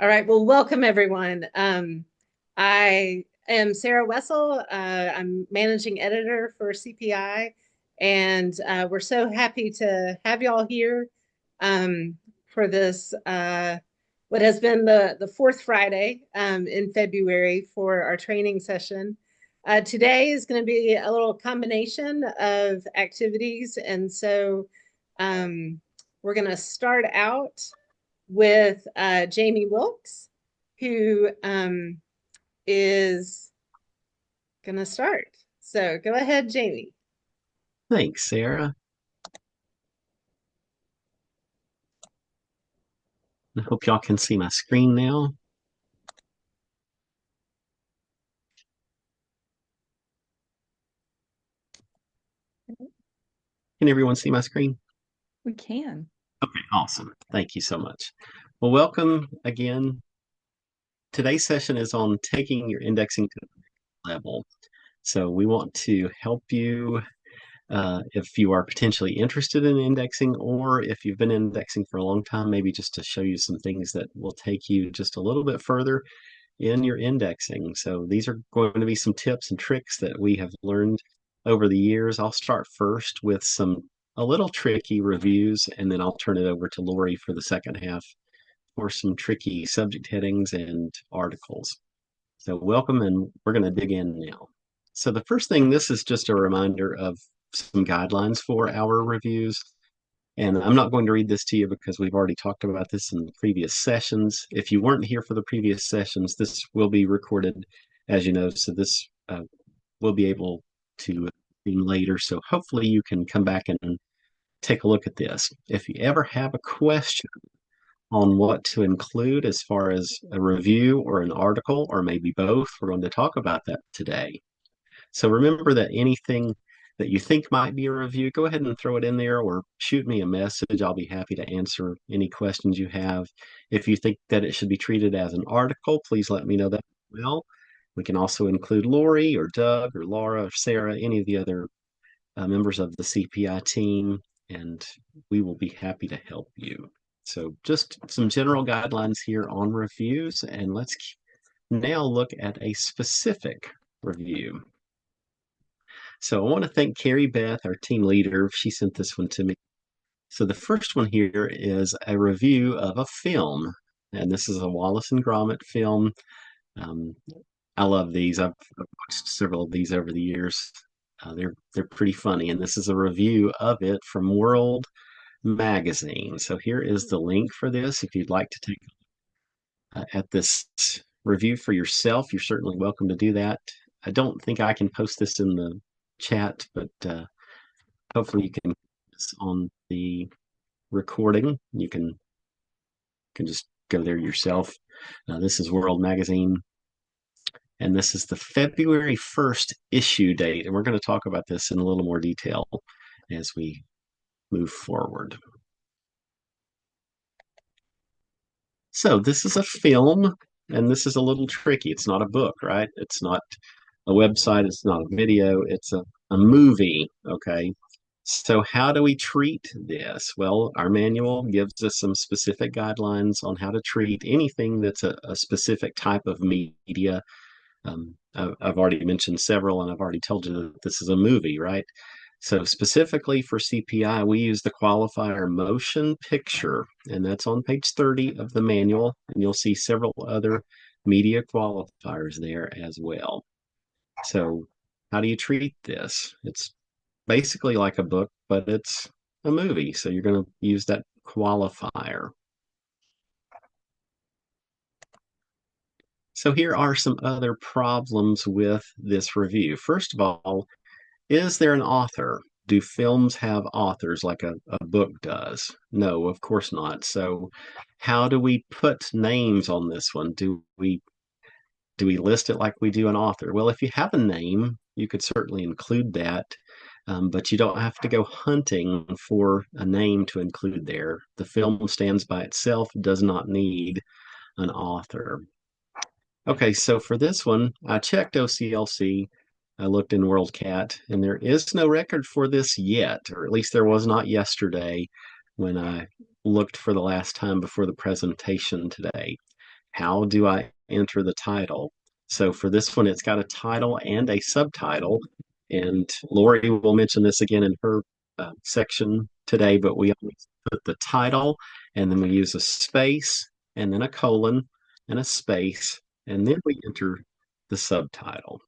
All right. Well, welcome everyone. I am Sarah Wessel. I'm managing editor for CPI, and we're so happy to have y'all here for this what has been the fourth Friday in February for our training session. Today is going to be a little combination of activities, and so um, we're going to start out with Jamie Wilkes, who is going to start. So go ahead, Jamie. Thanks, Sarah. I hope y'all can see my screen now. Can everyone see my screen? We can. Okay, awesome. Thank you so much. Well, welcome again. Today's session is on taking your indexing to the next level. So we want to help you if you are potentially interested in indexing, or if you've been indexing for a long time, maybe just to show you some things that will take you just a little bit further in your indexing. So these are going to be some tips and tricks that we have learned over the years. I'll start first with some a little tricky reviews, and then I'll turn it over to Lori for the second half for some tricky subject headings and articles. So welcome, and we're going to dig in now. So the first thing, this is just a reminder of some guidelines for our reviews. And I'm not going to read this to you because we've already talked about this in the previous sessions. If you weren't here for the previous sessions, this will be recorded, as you know, so this will be able to be later. So hopefully you can come back and take a look at this. If you ever have a question on what to include as far as a review or an article, or maybe both, we're going to talk about that today. So remember that anything that you think might be a review, go ahead and throw it in there or shoot me a message. I'll be happy to answer any questions you have. If you think that it should be treated as an article, please let me know that as well. We can also include Lori or Doug or Laura or Sarah, any of the other members of the CPI team, and we will be happy to help you. So just some general guidelines here on reviews, and let's now look at a specific review. So I want to thank Carrie Beth, our team leader. She sent this one to me. So the first one here is a review of a film, and this is a Wallace and Gromit film. Um, I love these. I've watched several of these over the years. They're pretty funny, and this is a review of it from World Magazine. So here is the link for this. If you'd like to take at this review for yourself, you're certainly welcome to do that. I don't think I can post this in the chat, but hopefully you can get this on the recording. You can just go there yourself. This is World Magazine, and this is the February 1st issue date, and we're going to talk about this in a little more detail as we move forward. So this is a film, and this is a little tricky. It's not a book, right? It's not a website. It's not a video. It's a movie, okay? So how do we treat this? Well, our manual gives us some specific guidelines on how to treat anything that's a specific type of media. I've already mentioned several, and I've already told you that this is a movie, right? So specifically for CPI, we use the qualifier motion picture, and that's on page 30 of the manual, and you'll see several other media qualifiers there as well. So how do you treat this? It's basically like a book, but it's a movie, so you're going to use that qualifier. So here are some other problems with this review. First of all, is there an author? Do films have authors like a book does? No, of course not. So how do we put names on this one? Do we list it like we do an author? Well, if you have a name, you could certainly include that, but you don't have to go hunting for a name to include there. The film stands by itself, does not need an author. Okay, so for this one, I checked OCLC. I looked in WorldCat, and there is no record for this yet, or at least there was not yesterday when I looked for the last time before the presentation today. How do I enter the title? So for this one, it's got a title and a subtitle. And Lori will mention this again in her section today, but we always put the title and then we use a space and then a colon and a space, and then we enter the subtitle.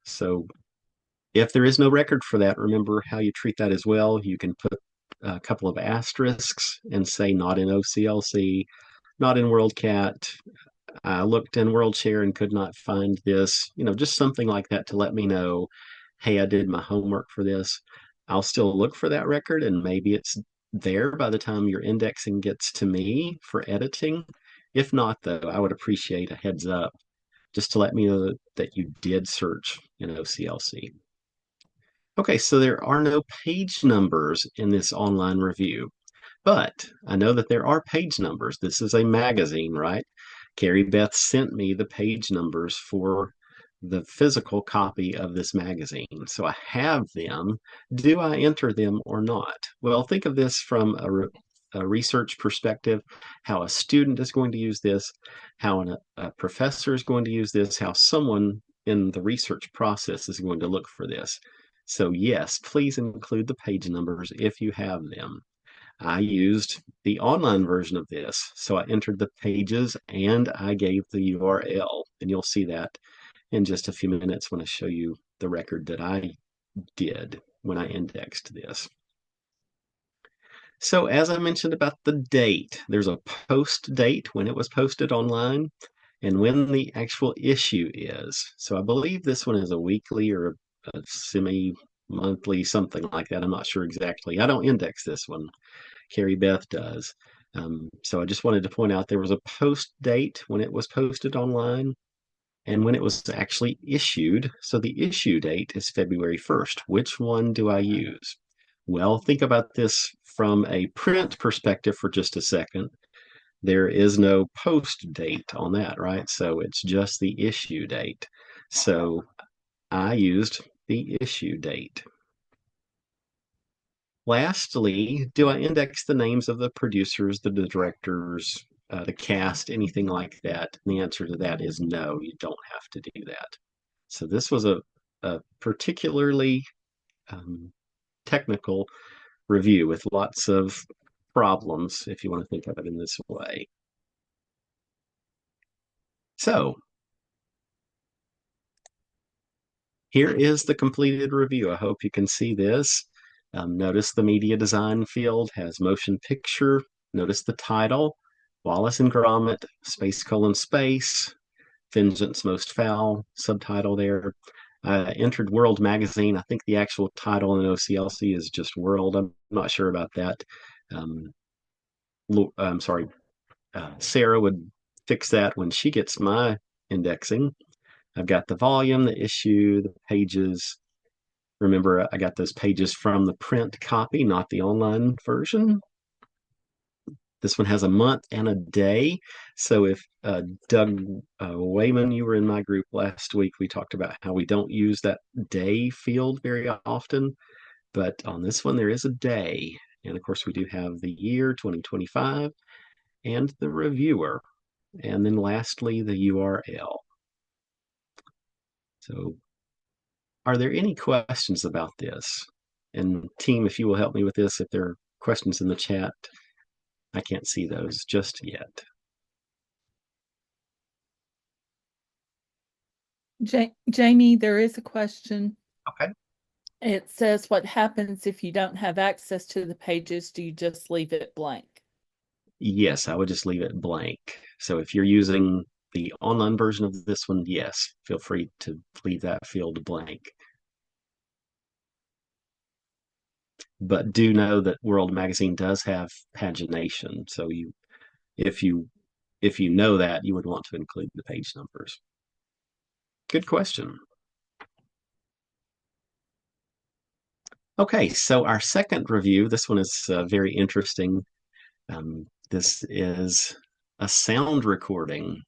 So if there is no record for that, remember how you treat that as well. You can put a couple of asterisks and say not in OCLC, not in WorldCat. I looked in WorldShare and could not find this, just something like that to let me know, hey, I did my homework for this. I'll still look for that record and maybe it's there by the time your indexing gets to me for editing. If not, though, I would appreciate a heads up just to let me know that you did search in OCLC. Okay, so there are no page numbers in this online review. But I know that there are page numbers. This is a magazine, right? Carrie Beth sent me the page numbers for the physical copy of this magazine. So I have them. Do I enter them or not? Well, think of this from a research perspective, how a student is going to use this, how a professor is going to use this, how someone in the research process is going to look for this. So yes, please include the page numbers if you have them. I used the online version of this. So I entered the pages and I gave the URL. And you'll see that in just a few minutes when I show you the record that I did when I indexed this. So as I mentioned about the date, there's a post date when it was posted online and when the actual issue is. So I believe this one is a weekly or a semi-monthly, something like that. I'm not sure exactly. I don't index this one. Carrie Beth does. So I just wanted to point out there was a post date when it was posted online and when it was actually issued. So the issue date is February 1st. Which one do I use? Well, think about this from a print perspective for just a second. There is no post date on that, right? So it's just the issue date. So I used the issue date. Lastly, do I index the names of the producers, the directors, the cast, anything like that? And the answer to that is no, you don't have to do that. So this was a particularly technical review with lots of problems, if you want to think of it in this way. So here is the completed review. I hope you can see this. Notice the media design field has motion picture. Notice the title, Wallace and Gromit, space colon space, Vengeance Most Foul, subtitle there. Entered World Magazine. I think the actual title in OCLC is just World. I'm not sure about that. Um, I'm sorry. Sarah would fix that when she gets my indexing. I've got the volume, the issue, the pages. Remember, I got those pages from the print copy, not the online version. This one has a month and a day. So if Doug Wayman, you were in my group last week, we talked about how we don't use that day field very often. But on this one, there is a day. And of course, we do have the year 2025 and the reviewer. And then lastly, the URL. So are there any questions about this? And team, if you will help me with this, if there are questions in the chat, I can't see those just yet. Jamie, there is a question. Okay. It says, what happens if you don't have access to the pages? Do you just leave it blank? Yes, I would just leave it blank. So if you're using the online version of this one, yes, feel free to leave that field blank. But do know that World Magazine does have pagination. So if you if you know that, you would want to include the page numbers. Good question. Okay, so our second review, this one is very interesting. This is a sound recording,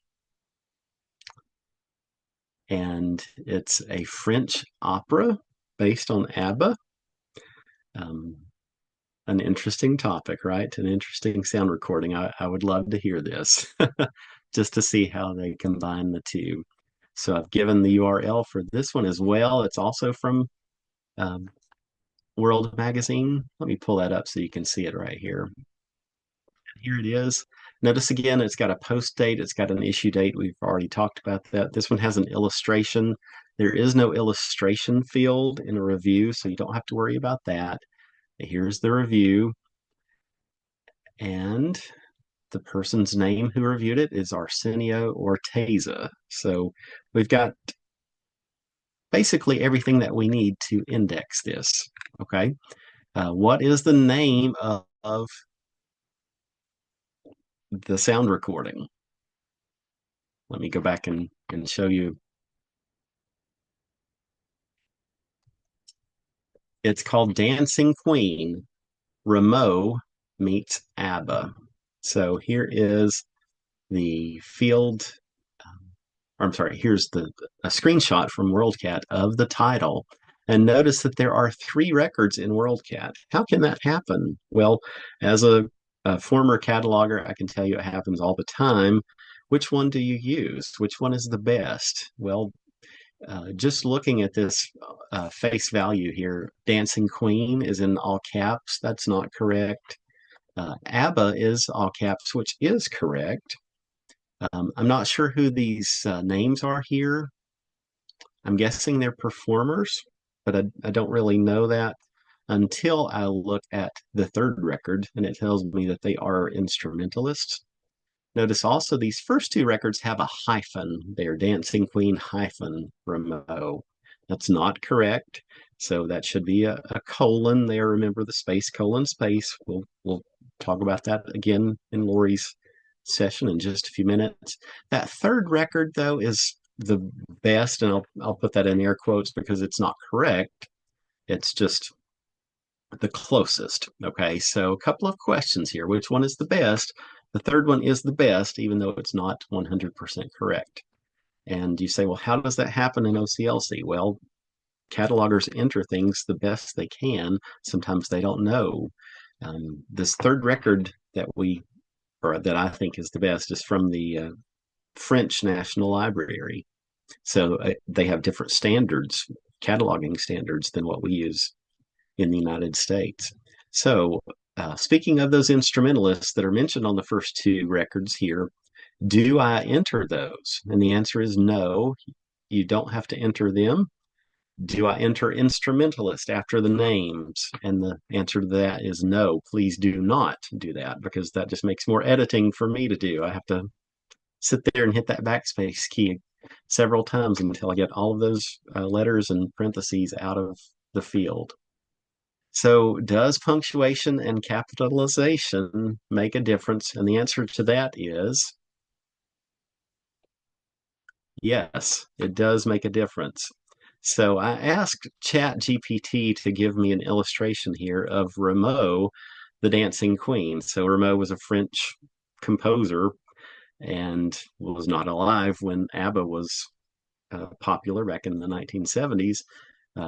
and it's a French opera based on ABBA. An interesting topic, right? An interesting sound recording. I would love to hear this. just to see how they combine the two. So I've given the URL for this one as well. It's also from um, World Magazine. Let me pull that up so you can see it right here. Here it is. Notice again, it's got a post date, it's got an issue date. We've already talked about that. This one has an illustration. There is no illustration field in a review, so you don't have to worry about that. Here's the review. And the person's name who reviewed it is Arsenio Orteza. So we've got basically everything that we need to index this. Okay. What is the name of the sound recording? Let me go back and show you. It's called Dancing Queen, Rameau meets ABBA. So here is the field, or I'm sorry, here's a screenshot from WorldCat of the title. And notice that there are 3 records in WorldCat. How can that happen? Well, as a former cataloger, I can tell you it happens all the time. Which one do you use? Which one is the best? Well, just looking at this face value here, Dancing Queen is in all caps. That's not correct. ABBA is all caps, which is correct. I'm not sure who these names are here. I'm guessing they're performers, but I don't really know that until I look at the 3rd record, and it tells me that they are instrumentalists. Notice also these first 2 records have a hyphen. They're Dancing Queen hyphen Rameau. That's not correct. So that should be a colon there. Remember the space, colon, space. We'll talk about that again in Lori's session in just a few minutes. That 3rd record, though, is the best, and I'll put that in air quotes because it's not correct. It's just the closest. Okay, so a couple of questions here. Which one is the best? The 3rd one is the best, even though it's not 100% correct. And you say, well, how does that happen in OCLC? Well, catalogers enter things the best they can. Sometimes they don't know. This 3rd record that I think is the best is from the French National Library. So they have different standards, cataloging standards, than what we use in the United States. So, speaking of those instrumentalists that are mentioned on the first 2 records here, do I enter those? And the answer is no. You don't have to enter them. Do I enter instrumentalist after the names? And the answer to that is no. Please do not do that because that just makes more editing for me to do. I have to sit there and hit that backspace key several times until I get all of those letters and parentheses out of the field. So, does punctuation and capitalization make a difference? And the answer to that is yes, it does make a difference. So, I asked ChatGPT to give me an illustration here of Rameau, the Dancing Queen. So, Rameau was a French composer and was not alive when ABBA was popular back in the 1970s.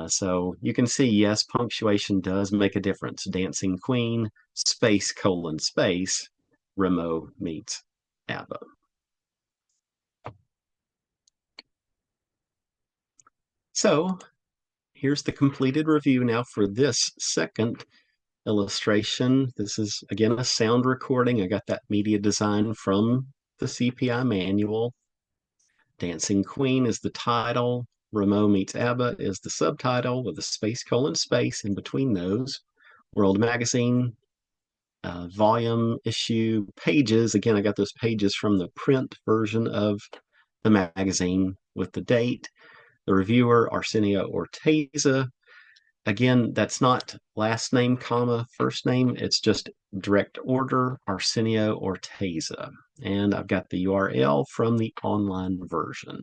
So you can see, yes, punctuation does make a difference. Dancing Queen, space, colon, space, Rameau meets ABBA. So here's the completed review now for this 2nd illustration. This is, again, a sound recording. I got that media design from the CPI manual. Dancing Queen is the title. Rameau meets ABBA is the subtitle with a space, colon, space in between those. World Magazine, volume, issue, pages. Again, I got those pages from the print version of the magazine with the date. The reviewer, Arsenio Orteza. Again, that's not last name, comma, first name. It's just direct order, Arsenio Orteza. And I've got the URL from the online version.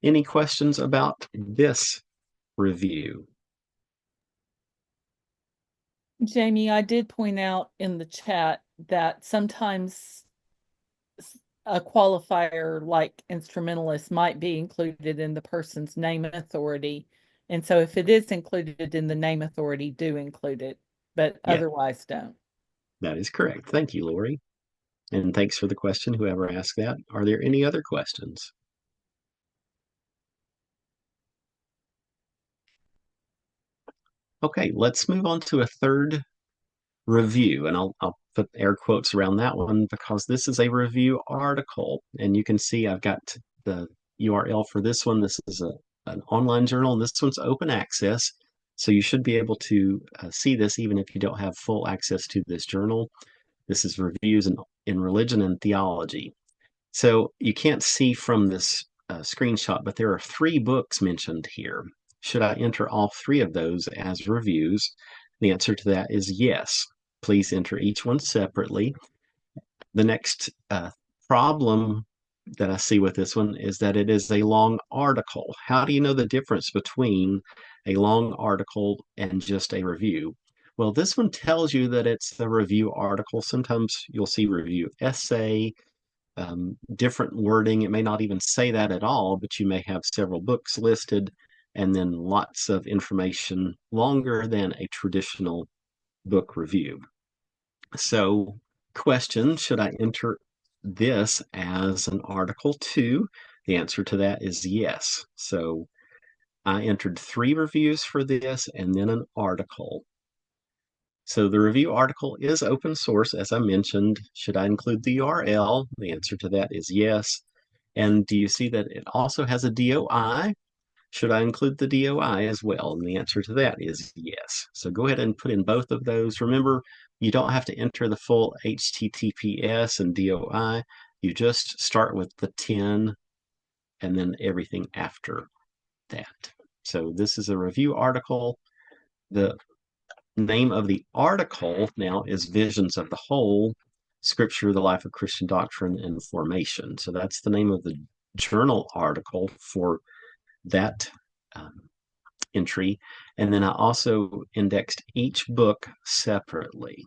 Any questions about this review? Jamie, I did point out in the chat that sometimes a qualifier like instrumentalist might be included in the person's name authority. And so if it is included in the name authority, do include it, but Yeah, otherwise don't. that is correct. Thank you, Lori. And thanks for the question, whoever asked that. Are there any other questions? Okay, let's move on to a third review, and I'll put air quotes around that one because this is a review article, and you can see I've got the URL for this one. This is an online journal, and this one's open access, so you should be able to see this even if you don't have full access to this journal. This is reviews in religion and theology. So you can't see from this screenshot, but there are 3 books mentioned here. Should I enter all 3 of those as reviews? The answer to that is yes. Please enter each one separately. The next problem that I see with this one is that it is a long article. How do you know the difference between a long article and just a review? Well, this one tells you that it's a review article. Sometimes you'll see review essay, different wording. It may not even say that at all, but you may have several books listed and then lots of information longer than a traditional book review. So, question, should I enter this as an article too? The answer to that is yes. So, I entered 3 reviews for this and then an article. So the review article is open source, as I mentioned. Should I include the URL? The answer to that is yes. And do you see that it also has a DOI? Should I include the DOI as well? And the answer to that is yes. So go ahead and put in both of those. Remember, you don't have to enter the full HTTPS and DOI. You just start with the 10 and then everything after that. So this is a review article. The name of the article now is Visions of the Whole, Scripture, the Life of Christian Doctrine and Formation. So that's the name of the journal article for that entry. And then I also indexed each book separately.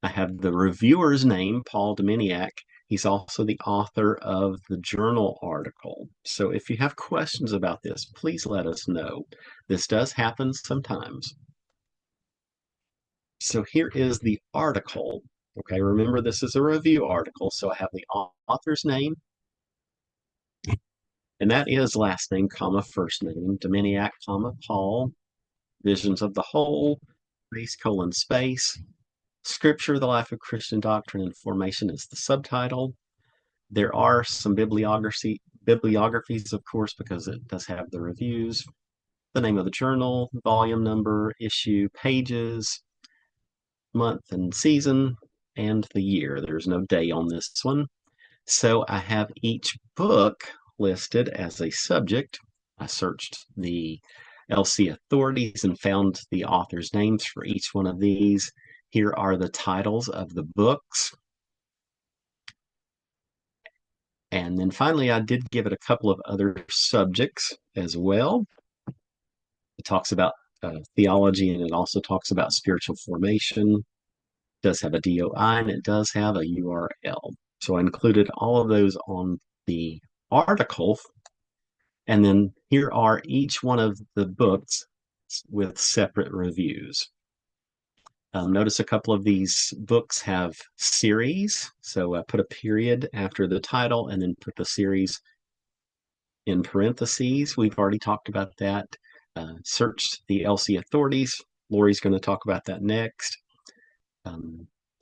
I have the reviewer's name, Paul Dominiak. He's also the author of the journal article. So if you have questions about this, please let us know. This does happen sometimes. So here is the article. Okay, remember this is a review article, so I have the author's name, and that is last name, comma, first name, Dominiak, comma, Paul, Visions of the Whole, space, colon, space, Scripture, the Life of Christian Doctrine and Formation is the subtitle. There are some bibliographies, of course, because it does have the reviews, the name of the journal, volume number, issue, pages, month and season, and the year. There's no day on this one. So I have each book listed as a subject. I searched the LC authorities and found the author's names for each one of these. Here are the titles of the books. And then finally, I did give it a couple of other subjects as well. It talks about theology, and it also talks about spiritual formation. It does have a DOI, and it does have a URL. So I included all of those on the article. And then here are each one of the books with separate reviews. Notice a couple of these books have series. So I put a period after the title and then put the series in parentheses. We've already talked about that. Searched the LC authorities. Lori's going to talk about that next.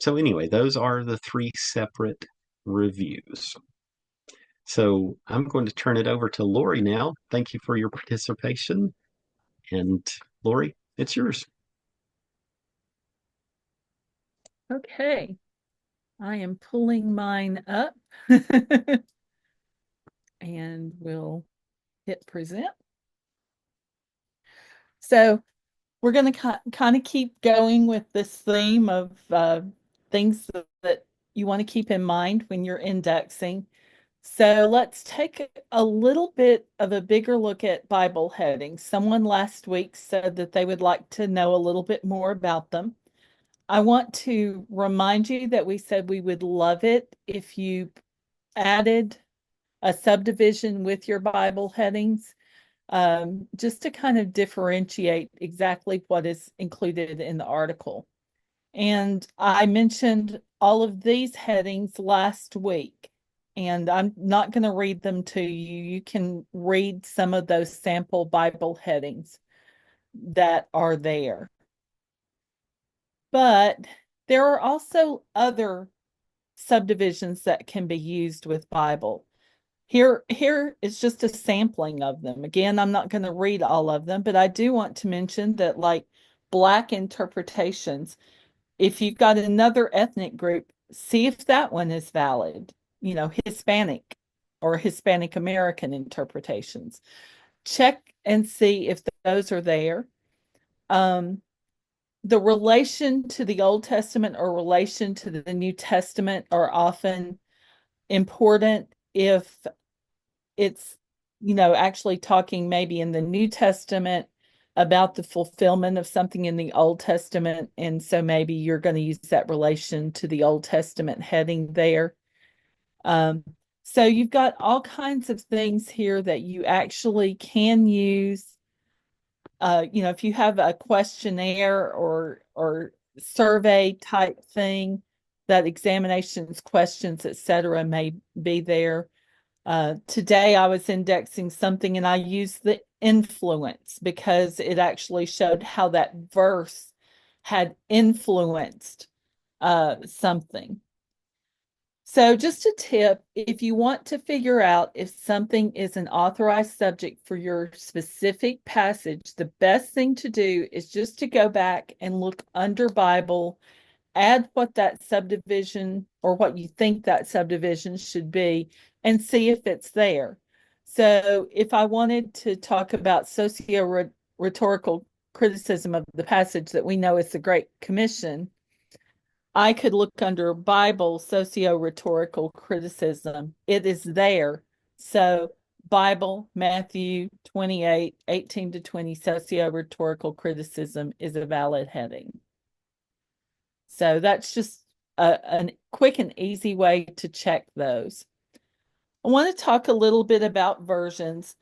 So anyway, those are the 3 separate reviews. So I'm going to turn it over to Lori now. Thank you for your participation. And Lori, it's yours. Okay, I am pulling mine up and we'll hit present. So we're going to kind of keep going with this theme of things that you want to keep in mind when you're indexing. So let's take a little bit of a bigger look at Bible headings. Someone last week said that they would like to know a little bit more about them. I want to remind you that we said we would love it if you added a subdivision with your Bible headings, just to kind of differentiate exactly what is included in the article. And I mentioned all of these headings last week, and I'm not going to read them to you. You can read some of those sample Bible headings that are there. But there are also other subdivisions that can be used with Bible. Here is just a sampling of them. Again, I'm not going to read all of them, but I do want to mention that, like Black interpretations, if you've got another ethnic group, see if that one is valid. Hispanic or Hispanic American interpretations. Check and see if those are there. The relation to the Old Testament or relation to the New Testament are often important if it's, actually talking maybe in the New Testament about the fulfillment of something in the Old Testament. And so maybe you're going to use that relation to the Old Testament heading there. So you've got all kinds of things here that you actually can use. If you have a questionnaire or survey type thing, that examinations, questions, etc., may be there. Today I was indexing something and I used the influence because it actually showed how that verse had influenced something. So just a tip, if you want to figure out if something is an authorized subject for your specific passage, the best thing to do is just to go back and look under Bible, add what that subdivision or what you think that subdivision should be, and see if it's there. So if I wanted to talk about socio-rhetorical criticism of the passage that we know is the Great Commission, I could look under Bible socio-rhetorical criticism. It is there. So Bible, Matthew 28, 18 to 20, socio-rhetorical criticism is a valid heading. So that's just a quick and easy way to check those. I want to talk a little bit about versions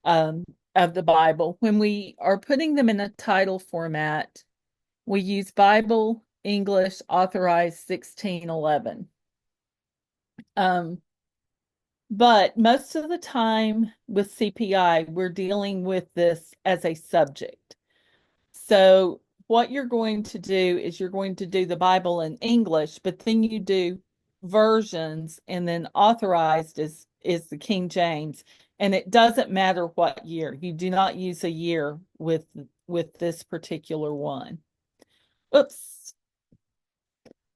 of the Bible. When we are putting them in a title format, we use Bible English Authorized 1611. But most of the time with CPI, we're dealing with this as a subject. So what you're going to do is you're going to do the Bible in English, but then you do versions, and then authorized is the King James. And it doesn't matter what year. You do not use a year with this particular one. Oops.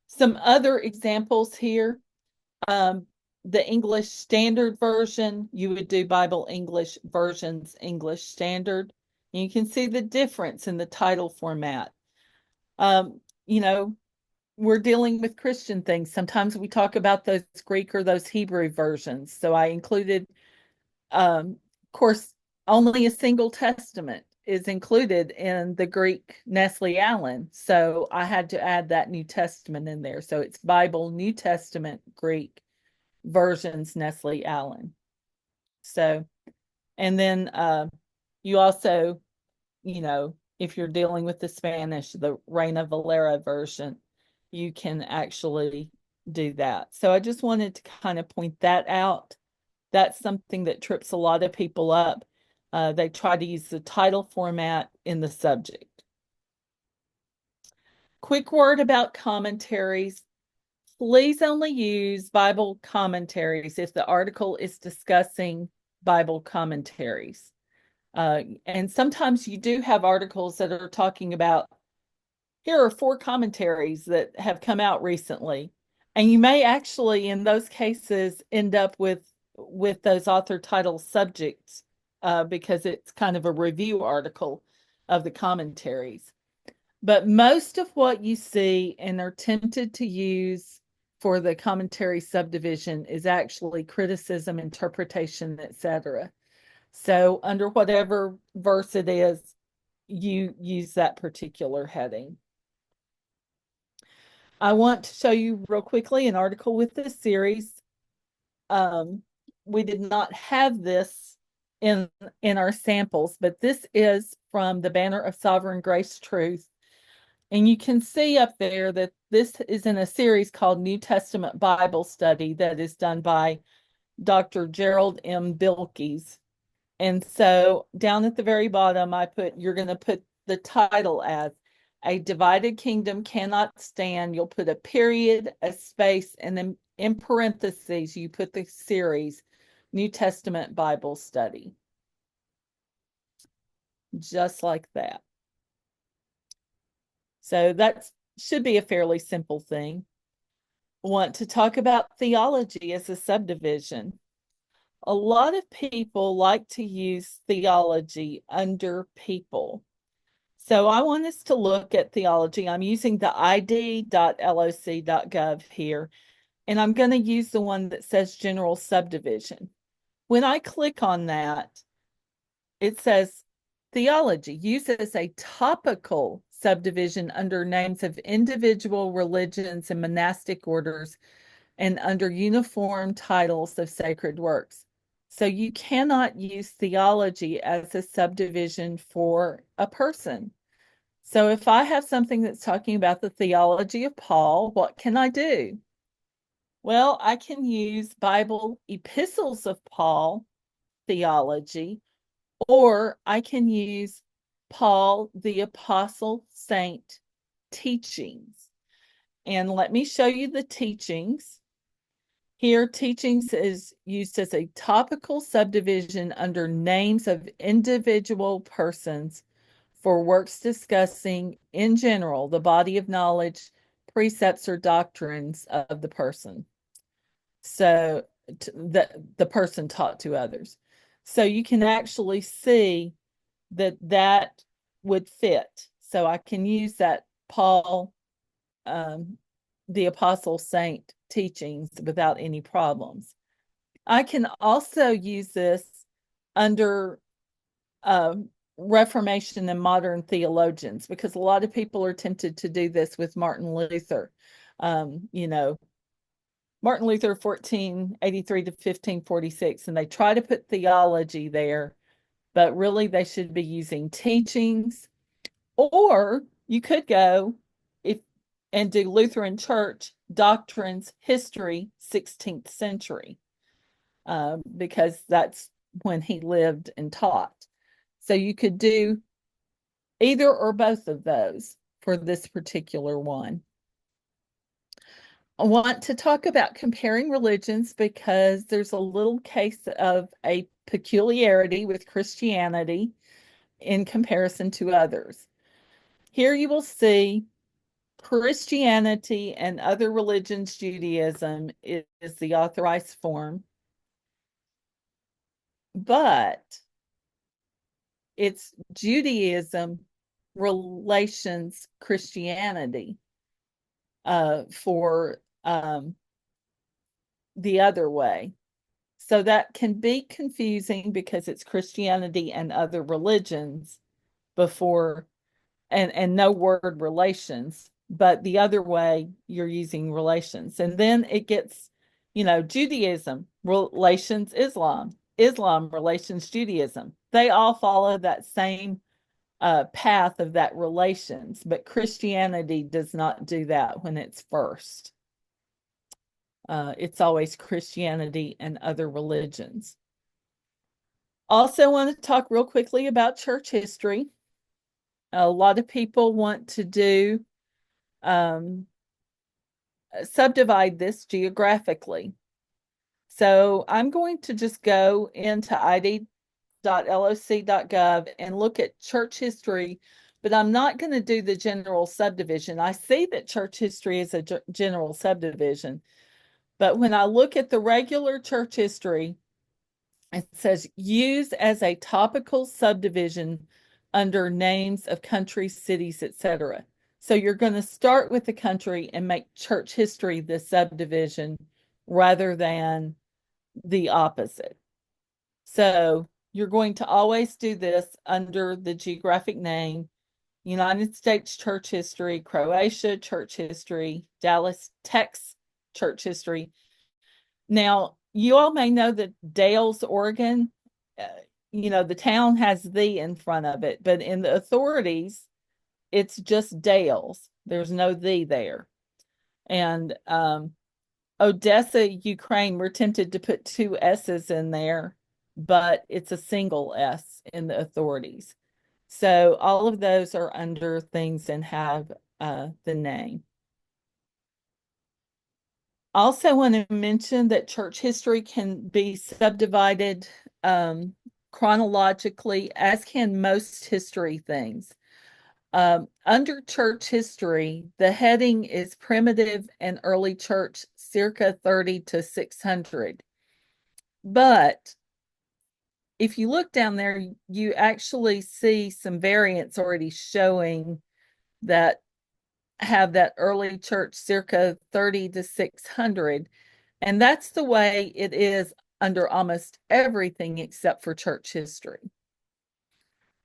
Some other examples here. The English Standard Version, you would do Bible English Versions English Standard. And you can see the difference in the title format. You know, we're dealing with Christian things. Sometimes we talk about those Greek or those Hebrew versions. So I included, of course, only a single testament is included in the Greek Nestle Allen. So I had to add that New Testament in there. So it's Bible, New Testament, Greek versions, Nestle Allen. So, and then you also, if you're dealing with the Spanish, the Reina Valera version, you can actually do that. So I just wanted to kind of point that out. That's something that trips a lot of people up. They try to use the title format in the subject. Quick word about commentaries. Please only use Bible commentaries if the article is discussing Bible commentaries. And sometimes you do have articles that are talking about, here are 4 commentaries that have come out recently. And you may actually, in those cases, end up with those author title subjects because it's kind of a review article of the commentaries. But most of what you see and are tempted to use for the commentary subdivision is actually criticism, interpretation, etc. So under whatever verse it is, you use that particular heading. I want to show you real quickly an article with this series. We did not have this in our samples, but this is from the Banner of Sovereign Grace Truth. And you can see up there that this is in a series called New Testament Bible Study that is done by Dr. Gerald M. Bilkes. And so down at the very bottom, you're going to put the title as A Divided Kingdom Cannot Stand. You'll put a period, a space, and then in parentheses, you put the series New Testament Bible Study. Just like that. So that should be a fairly simple thing. Want to talk about theology as a subdivision. A lot of people like to use theology under people. So I want us to look at theology. I'm using the id.loc.gov here, and I'm going to use the one that says general subdivision. When I click on that, it says theology uses a topical subdivision under names of individual religions and monastic orders and under uniform titles of sacred works. So you cannot use theology as a subdivision for a person. So if I have something that's talking about the theology of Paul, what can I do? Well, I can use Bible epistles of Paul theology, or I can use Paul the Apostle Saint teachings. And let me show you the teachings. Here, teachings is used as a topical subdivision under names of individual persons for works discussing, in general, the body of knowledge, precepts, or doctrines of the person. So the person taught to others. So you can actually see that would fit. So I can use that Paul, the Apostle Saint teachings without any problems. I can also use this under Reformation and modern theologians, because a lot of people are tempted to do this with Martin Luther. Martin Luther 1483 to 1546, and they try to put theology there, but really they should be using teachings. Or you could go and do Lutheran Church doctrines, history, 16th century, because that's when he lived and taught. So you could do either or both of those for this particular one. I want to talk about comparing religions because there's a little case of a peculiarity with Christianity in comparison to others. Here you will see Christianity and other religions, Judaism is the authorized form, but it's Judaism relations Christianity for the other way. So that can be confusing because it's Christianity and other religions before, and no word relations, but the other way you're using relations. And then it gets, Judaism relations Islam, Islam relations Judaism. They all follow that same path of that relations, but Christianity does not do that when it's first. It's always Christianity and other religions. Also want to talk real quickly about church history. A lot of people want to do subdivide this geographically. So I'm going to just go into id.loc.gov and look at church history, but I'm not going to do the general subdivision. I see that church history is a general subdivision, but when I look at the regular church history, it says use as a topical subdivision under names of countries, cities, etc. So you're going to start with the country and make church history the subdivision rather than the opposite. So you're going to always do this under the geographic name: United States church history, Croatia church history, Dallas, Texas church history. Now, you all may know that Dales, Oregon, the town has the in front of it, but in the authorities, it's just Dales. There's no "the" there. And Odessa, Ukraine, we're tempted to put two S's in there, but it's a single S in the authorities. So all of those are under things and have the name. Also want to mention that church history can be subdivided chronologically, as can most history things. Under church history, the heading is primitive and early church, circa 30 to 600. But if you look down there, you actually see some variants already showing that have that early church circa 30 to 600. And that's the way it is under almost everything except for church history.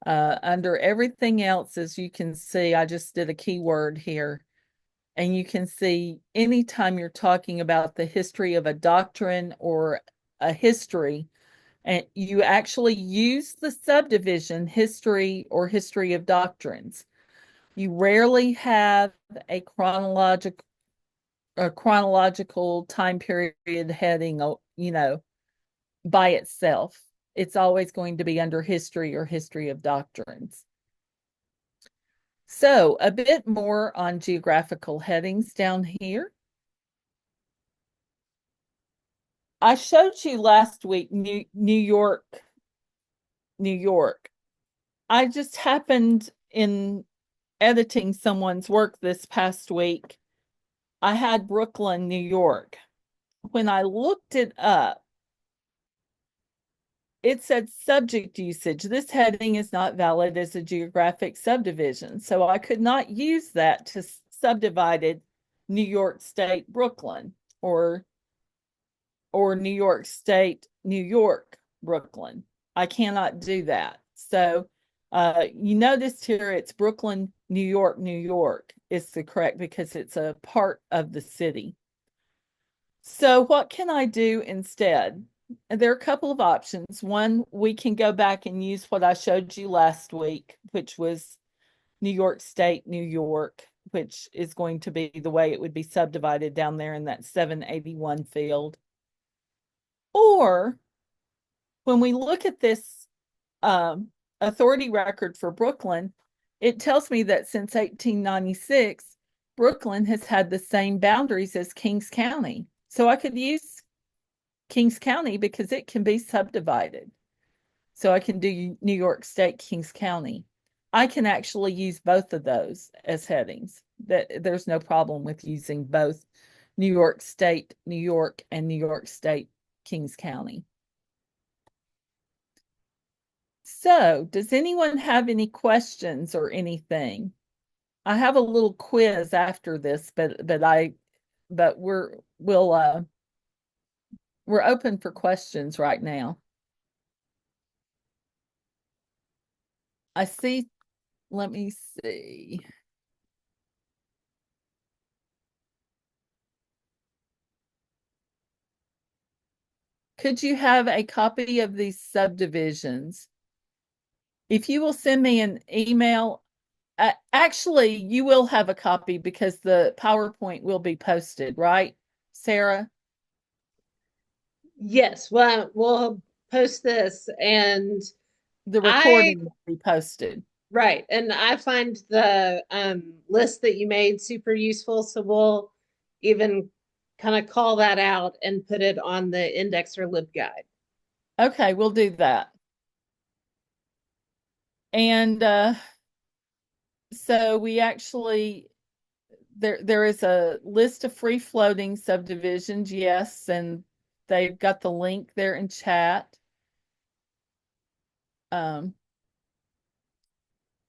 Under everything else, as you can see, I just did a keyword here. And you can see anytime you're talking about the history of a doctrine or a history, and you actually use the subdivision history or history of doctrines. You rarely have a chronological time period heading, by itself. It's always going to be under history or history of doctrines. So a bit more on geographical headings down here. I showed you last week New York, New York. I just happened in editing someone's work this past week. I had Brooklyn, New York. When I looked it up, it said subject usage. This heading is not valid as a geographic subdivision. So I could not use that to subdivided New York State, Brooklyn, or New York State, New York, Brooklyn. I cannot do that. So you noticed here it's Brooklyn, New York, New York is the correct because it's a part of the city. So what can I do instead? There are a couple of options. One, we can go back and use what I showed you last week, which was New York State, New York, which is going to be the way it would be subdivided down there in that 781 field. Or when we look at this authority record for Brooklyn, it tells me that since 1896, Brooklyn has had the same boundaries as Kings County. So I could use Kings County because it can be subdivided. So I can do New York State, Kings County. I can actually use both of those as headings. There's no problem with using both New York State, New York, and New York State, Kings County. So, does anyone have any questions or anything? I have a little quiz after this, but we're open for questions right now. I see, let me see. Could you have a copy of these subdivisions? If you will send me an email, actually, you will have a copy because the PowerPoint will be posted, right, Sarah? Yes, well, we'll post this and The I recording will be posted. right, and I find the list that you made super useful, so we'll even kind of call that out and put it on the index or LibGuide. Okay, we'll do that. And so we actually there is a list of free floating subdivisions, yes, and they've got the link there in chat.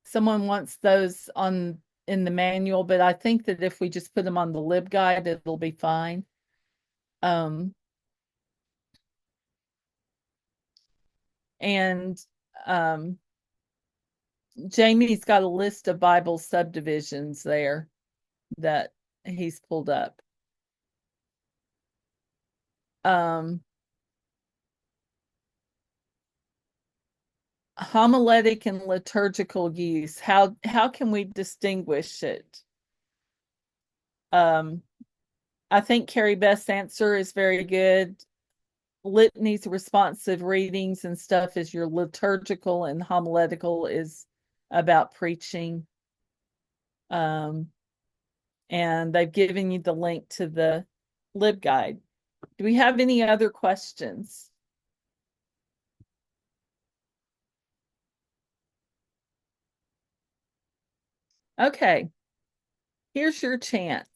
Someone wants those in the manual, but I think that if we just put them on the LibGuide, it'll be fine. And Jamie's got a list of Bible subdivisions there that he's pulled up. homiletic and liturgical use. How can we distinguish it? I think Carrie Beth's answer is very good. Litanies, responsive readings and stuff is your liturgical, and homiletical is about preaching. And they've given you the link to the LibGuide. Do we have any other questions? Okay, here's your chance.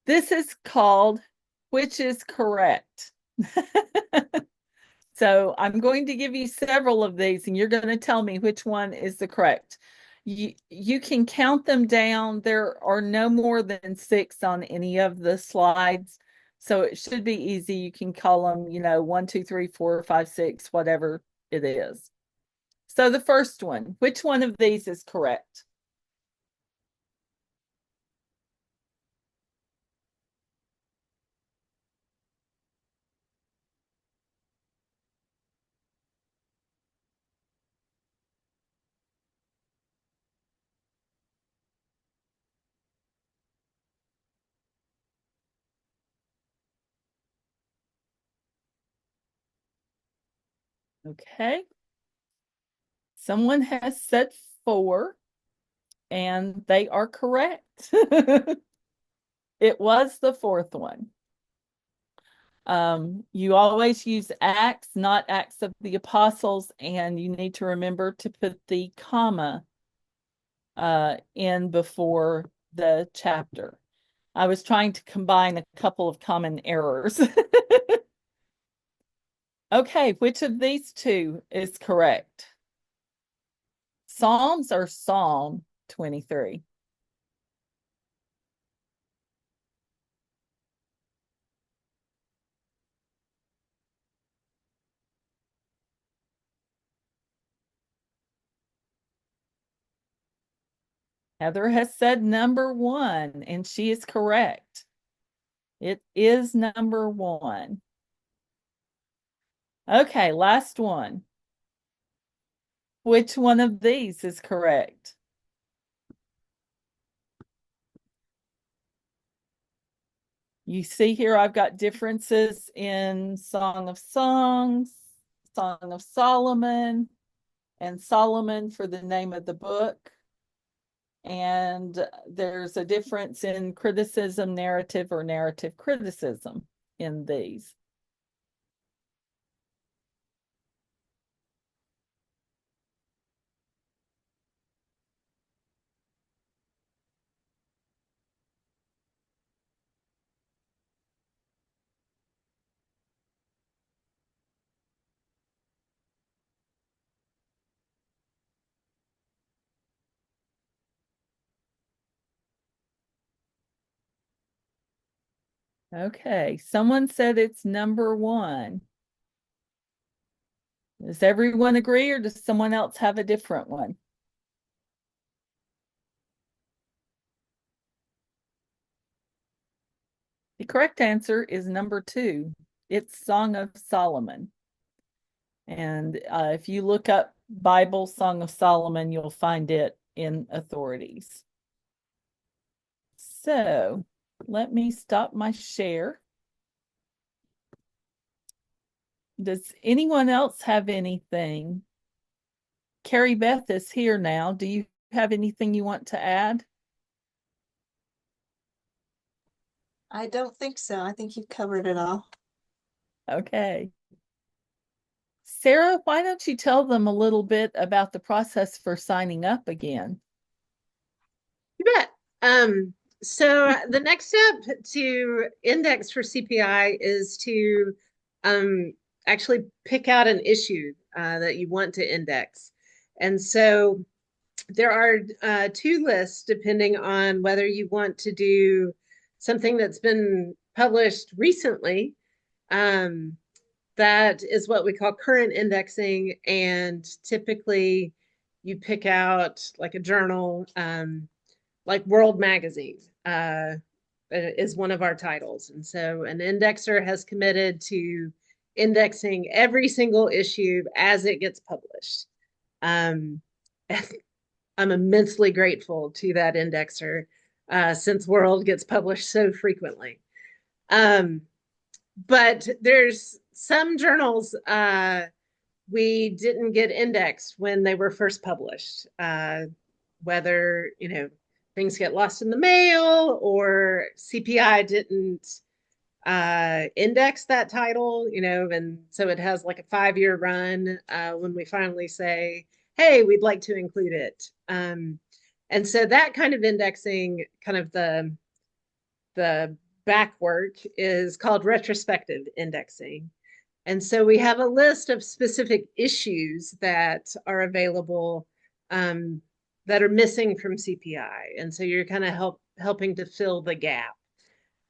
This is called Which is Correct? So I'm going to give you several of these, and you're going to tell me which one is the correct. You can count them down. There are no more than 6 on any of the slides, so it should be easy. You can call them, 1, 2, 3, 4, 5, 6, whatever it is. So the first one, which one of these is correct? Okay. Someone has said 4, and they are correct. It was the 4th one. You always use Acts, not Acts of the Apostles, and you need to remember to put the comma in before the chapter. I was trying to combine a couple of common errors. Okay, which of these two is correct? Psalms or Psalm 23? Heather has said number 1, and she is correct. It is number 1. Okay, last one. Which one of these is correct? You see here, I've got differences in Song of Songs, Song of Solomon, and Solomon for the name of the book. And there's a difference in criticism, narrative, or narrative criticism in these. Okay, someone said it's number 1. Does everyone agree, or does someone else have a different one? The correct answer is number 2. It's Song of Solomon. And if you look up Bible Song of Solomon, you'll find it in authorities. So let me stop my share. Does anyone else have anything? Carrie Beth is here now. Do you have anything you want to add? I don't think so. I think you've covered it all. Okay. Sarah, why don't you tell them a little bit about the process for signing up again? You bet. So the next step to index for CPI is to actually pick out an issue that you want to index. And so there are 2 lists depending on whether you want to do something that's been published recently. That is what we call current indexing. And typically you pick out like a journal, like World Magazine is one of our titles. And so an indexer has committed to indexing every single issue as it gets published. Um, I'm immensely grateful to that indexer since World gets published so frequently. But there's some journals we didn't get indexed when they were first published, whether, things get lost in the mail or CPI didn't index that title, and so it has like a 5-year run when we finally say, hey, we'd like to include it. And so that kind of indexing, kind of the back work, is called retrospective indexing. And so we have a list of specific issues that are available that are missing from CPI. And so you're kind of helping to fill the gap.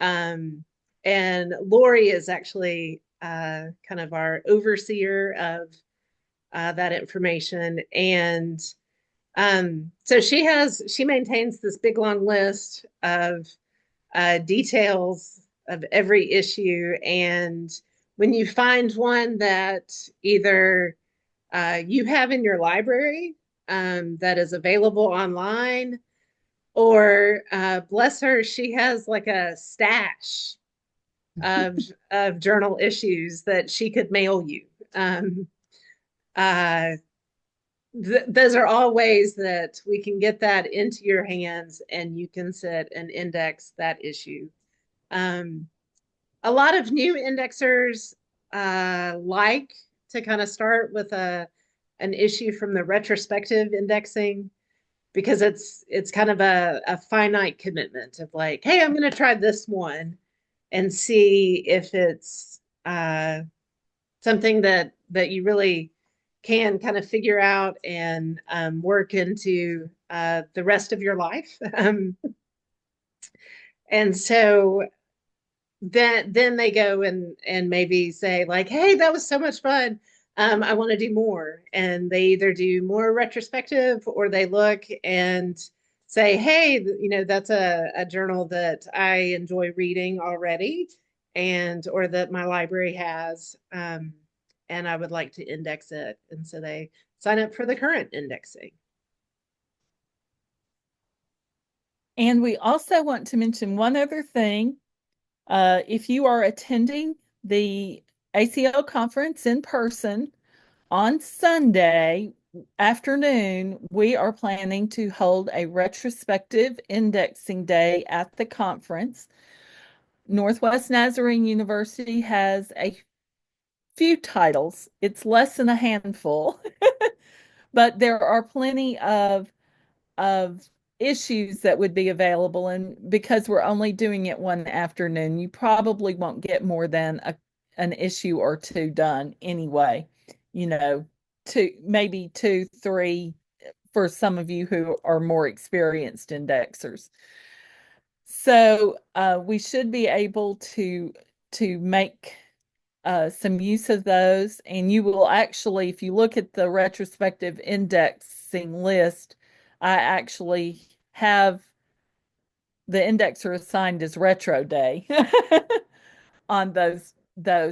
And Lori is actually kind of our overseer of that information. And so she maintains this big long list of details of every issue. And when you find one that either you have in your library that is available online, or bless her, she has like a stash of journal issues that she could mail you. Uh, those are all ways that we can get that into your hands and you can sit and index that issue. A lot of new indexers like to kind of start with an issue from the retrospective indexing, because it's kind of a finite commitment of like, hey, I'm going to try this one and see if it's something that you really can kind of figure out and work into the rest of your life. And so then they go and maybe say like, hey, that was so much fun. I want to do more. And they either do more retrospective or they look and say, hey, that's a journal that I enjoy reading already, and or that my library has, and I would like to index it. And so they sign up for the current indexing. And we also want to mention one other thing. If you are attending the ACL conference in person on Sunday afternoon, we are planning to hold a retrospective indexing day at the conference. Northwest Nazarene University has a few titles. It's less than a handful, but there are plenty of issues that would be available. And because we're only doing it one afternoon, you probably won't get more than an issue or two done anyway. Maybe 2, 3 for some of you who are more experienced indexers. So we should be able to make some use of those. And you will actually, if you look at the retrospective indexing list, I actually have the indexer assigned as retro day on those.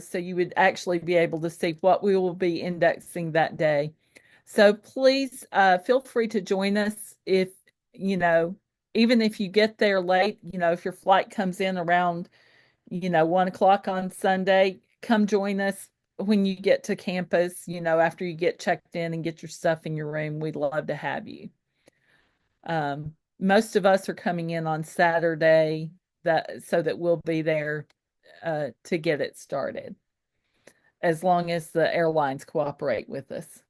So you would actually be able to see what we will be indexing that day. So please feel free to join us if, even if you get there late, if your flight comes in around 1 o'clock on Sunday, come join us when you get to campus, after you get checked in and get your stuff in your room. We'd love to have you. Most of us are coming in on Saturday so that we'll be there to get it started, as long as the airlines cooperate with us.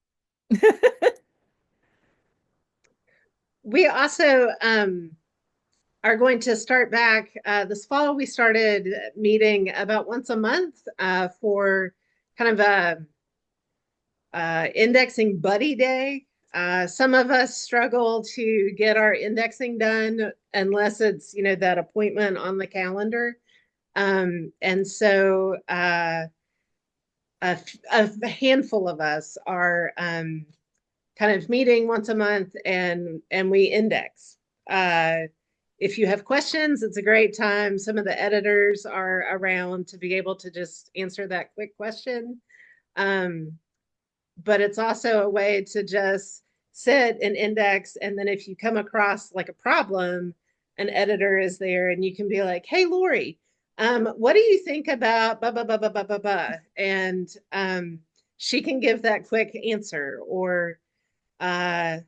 We also are going to start back this fall. We started meeting about once a month for kind of a indexing buddy day. Some of us struggle to get our indexing done unless it's, that appointment on the calendar. And so a handful of us are kind of meeting once a month and we index. if you have questions, it's a great time. Some of the editors are around to be able to just answer that quick question. Um, but it's also a way to just sit and index. And then if you come across like a problem, an editor is there and you can be like, hey, Lori, what do you think about blah, blah, blah, blah, blah, blah, blah? And she can give that quick answer. Or I'm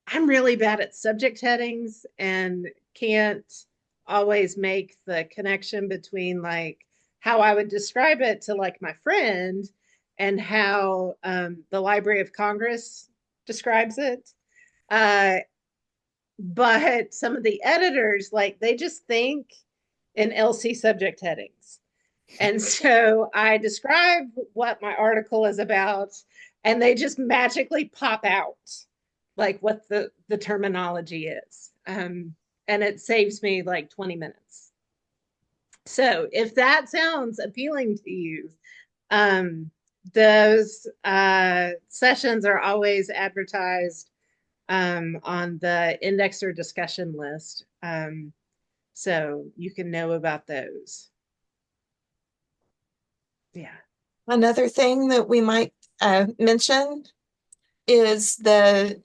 really bad at subject headings and can't always make the connection between like how I would describe it to like my friend and how the Library of Congress describes it. Uh, but some of the editors, like they just think in LC subject headings. And so I describe what my article is about, and they just magically pop out like what the terminology is. And it saves me like 20 minutes. So if that sounds appealing to you, um, those sessions are always advertised on the indexer discussion list. So you can know about those. Yeah. Another thing that we might mention is the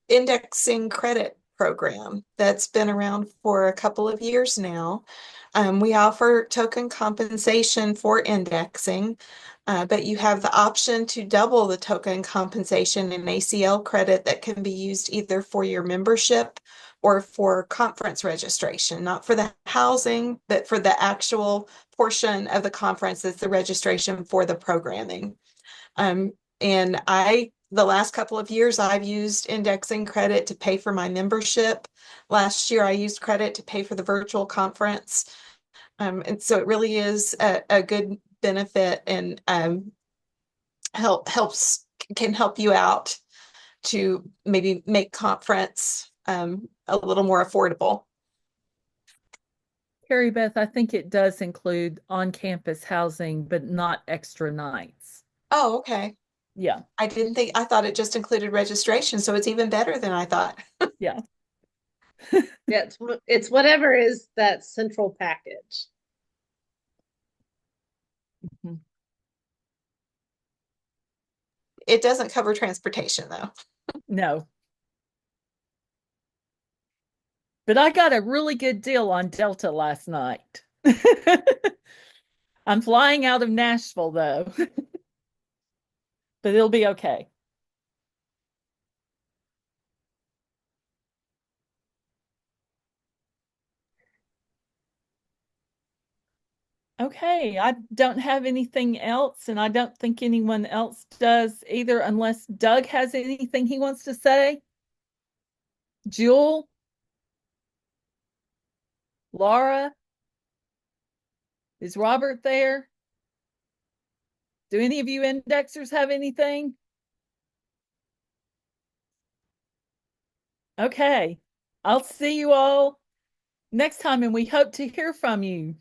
indexing credit program that's been around for a couple of years now. We offer token compensation for indexing, but you have the option to double the token compensation in ACL credit that can be used either for your membership or for conference registration, not for the housing, but for the actual portion of the conference that's the registration for the programming. And the last couple of years, I've used indexing credit to pay for my membership. Last year, I used credit to pay for the virtual conference. And so it really is a good benefit and can help you out to maybe make conference a little more affordable. Carrie Beth, I think it does include on-campus housing, but not extra nights. Oh, okay. Yeah. I thought it just included registration, so it's even better than I thought. Yeah. Yeah, it's whatever is that central package. Mhm. It doesn't cover transportation though. No. But I got a really good deal on Delta last night. I'm flying out of Nashville though, but it'll be okay. Okay, I don't have anything else, and I don't think anyone else does either, unless Doug has anything he wants to say. Jewel, Laura, is Robert there? Do any of you indexers have anything? Okay, I'll see you all next time, and we hope to hear from you.